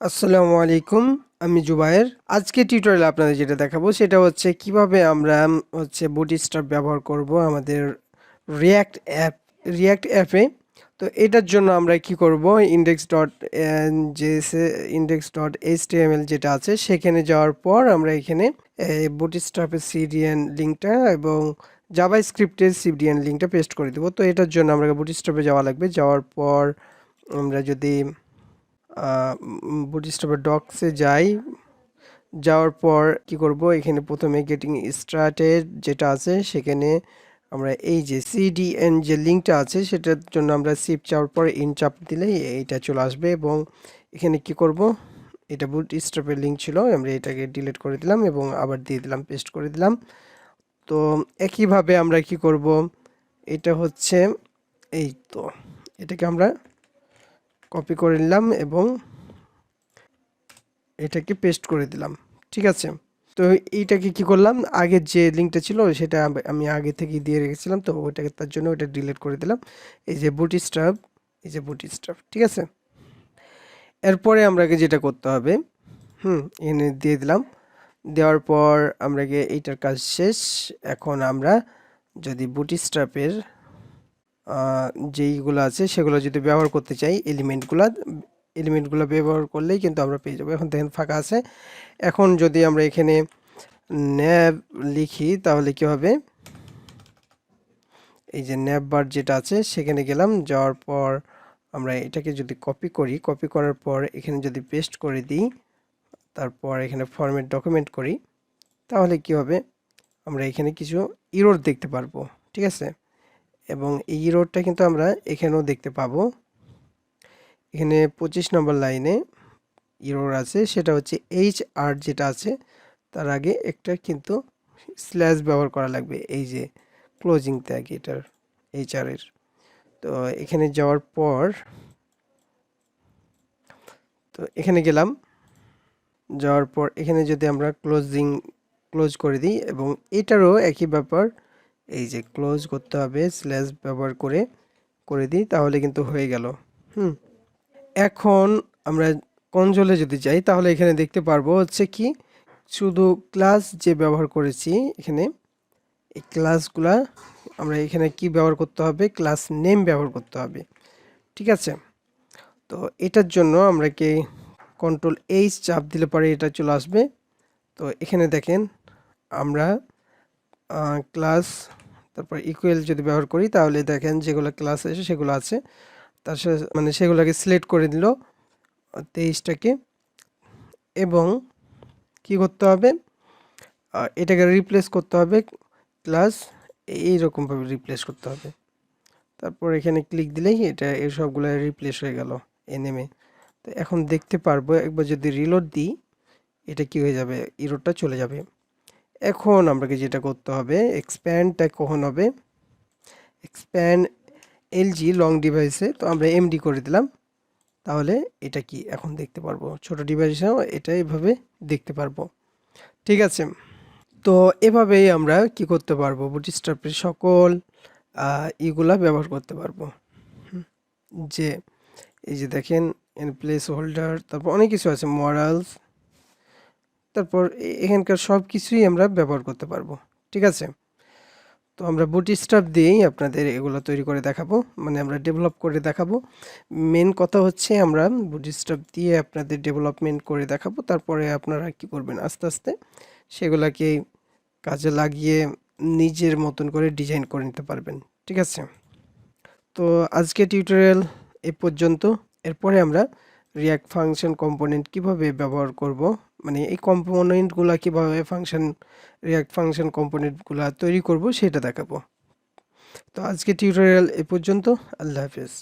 আসসালামু আলাইকুম, আমি জুবায়ের। আজকে টিউটোরিয়ালে আপনাদের যেটা দেখাবো সেটা হচ্ছে কিভাবে আমরা বুটস্ট্র্যাপ ব্যবহার করব আমাদের রিয়্যাক্ট অ্যাপে। তো এটার জন্য আমরা কি করব, index.js যেটা আছে সেখানে যাওয়ার পর আমরা এখানে বুটস্ট্র্যাপের সিডিএন লিঙ্কটা এবং জাভাস্ক্রিপ্টের সিডিএন লিঙ্কটা পেস্ট করে দেবো। তো এটার জন্য আমরা বুটস্ট্র্যাপে যাওয়া লাগবে। যাওয়ার পর আমরা যদি বুটস্ট্র্যাপের ডক্সে যাই, যাওয়ার পর কি করব, এখানে প্রথমে গেটিং স্টার্টেড যেটা আছে সেখানে আমরা এই যে সিডিএন যে লিঙ্কটা আছে সেটার জন্য আমরা শিফট চাপার পর ইন চাপ দিলেই এইটা চলে আসবে। এবং এখানে কি করব, এটা বুটস্ট্র্যাপের লিঙ্ক ছিল, আমরা এটাকে ডিলিট করে দিলাম এবং আবার দিয়ে দিলাম, পেস্ট করে দিলাম। তো একইভাবে আমরা কি করব, এটা হচ্ছে এই তো এটাকে আমরা কপি করে নিলাম এবং এটাকে পেস্ট করে দিলাম। ঠিক আছে, তো এইটাকে কি করলাম, আগের যে লিঙ্কটা ছিল সেটা আমি আগে থেকে দিয়ে রেখেছিলাম, তো ওইটাকে তার জন্য ওইটা ডিলিট করে দিলাম। এই যে বুটস্ট্র্যাপ, ঠিক আছে। এরপরে আমরাকে যেটা করতে হবে, এনে দিয়ে দিলাম। দেওয়ার পর আমরাকে এইটার কাজ শেষ। এখন আমরা যদি বুটস্ট্র্যাপের যেইগুলো আছে সেগুলো যদি ব্যবহার করতে চাই, এলিমেন্টগুলো ব্যবহার করলেই কিন্তু আমরা পেয়ে যাবো। এখন দেখেন ফাঁকা আছে। এখন যদি আমরা এখানে ন্যাব লিখি তাহলে কি হবে, এই যে ন্যাব বার যেটা আছে সেখানে গেলাম, যাওয়ার পর আমরা এটাকে যদি কপি করার পর এখানে যদি পেস্ট করে দিই, তারপর এখানে ফরম্যাট ডকুমেন্ট করি, তাহলে কি হবে, আমরা এখানে কিছু ইরর দেখতে পারবো। ঠিক আছে, এবং এই ইররটা কিন্তু আমরা এখানেও দেখতে পাবো। এখানে 25 নম্বর লাইনে ইরর আছে, সেটা হচ্ছে HR যেটা আছে তার আগে একটা কিন্তু স্ল্যাশ ব্যবহার করা লাগবে, এই যে ক্লোজিং ট্যাগ এটার HR এর। তো এখানে যাওয়ার পর তো এখানে গেলাম, যাওয়ার পর এখানে যদি আমরা ক্লোজ করে দিই এবং এটারও একই ব্যাপার, এই যে ক্লোজ করতে হবে স্ল্যাশ ব্যবহার করে দিই, তাহলে কিন্তু হয়ে গেল। এখন আমরা কনসোলে যদি যাই তাহলে এখানে দেখতে পারবো হচ্ছে কি, শুধু ক্লাস যে ব্যবহার করেছি এখানে, এই ক্লাসগুলা আমরা এখানে কি ব্যবহার করতে হবে, ক্লাস নেম ব্যবহার করতে হবে। ঠিক আছে, তো এটার জন্য আমরা কি Ctrl+H চাপ দিলে পরে এটা চলে আসবে। তো এখানে দেখেন আমরা ক্লাস তারপর ইকুয়াল যদি ব্যবহার করি তাহলে দেখেন যেগুলো ক্লাস এসে সেগুলো আছে, তার সাথে সেগুলোকে সিলেক্ট করে দিল 23টাকে। এবং কি করতে হবে, এটাকে রিপ্লেস করতে হবে, ক্লাস এইরকমভাবে রিপ্লেস করতে হবে। তারপর এখানে ক্লিক দিলেই এটা এই সবগুলো রিপ্লেস হয়ে গেল এনএমে। তো এখন দেখতে পারবো, একবার যদি রিলোড দিই এটা কি হয়ে যাবে, ইররটা চলে যাবে। এখন আমাকে যেটা করতে হবে, এক্সপ্যান্ডটা কখন হবে, এক্সপ্যান্ড LG লং ডিভাইসে, তো আমরা MD করে দিলাম। তাহলে এটা কি এখন দেখতে পারবো, ছোট ডিভাইসেও এটা এভাবে দেখতে পারবো। ঠিক আছে, তো এভাবেই আমরা কি করতে পারবো, বুটস্ট্র্যাপের সকল ইগুলা ব্যবহার করতে পারবো। যে এই যে দেখেন প্লেস হোল্ডার, তারপর অনেক কিছু আছে, মরালস, তারপর এখানকার সব কিছুই আমরা ব্যবহার করতে পারবো। ঠিক আছে, তো আমরা বুটস্ট্র্যাপ দিয়েই আপনাদের এগুলো তৈরি করে দেখাবো, মানে আমরা ডেভেলপ করে দেখাবো। মেন কথা হচ্ছে আমরা বুটস্ট্র্যাপ দিয়ে আপনাদের ডেভেলপমেন্ট করে দেখাবো, তারপরে আপনারা কি করবেন, আস্তে আস্তে সেগুলাকে কাজে লাগিয়ে নিজের মতন করে ডিজাইন করে নিতে পারবেন। ঠিক আছে, তো আজকে টিউটোরিয়াল এ পর্যন্ত। এরপরে আমরা রিয়াক্ট ফাংশন কম্পোনেন্ট কিভাবে ব্যবহার করব, মানে এই কম্পোনেন্টগুলো কিভাবে রিয়াক্ট ফাংশন কম্পোনেন্টগুলো তৈরি করব সেটা দেখাবো। তো আজকে টিউটোরিয়াল এ পর্যন্ত। আল্লাহ হাফেজ।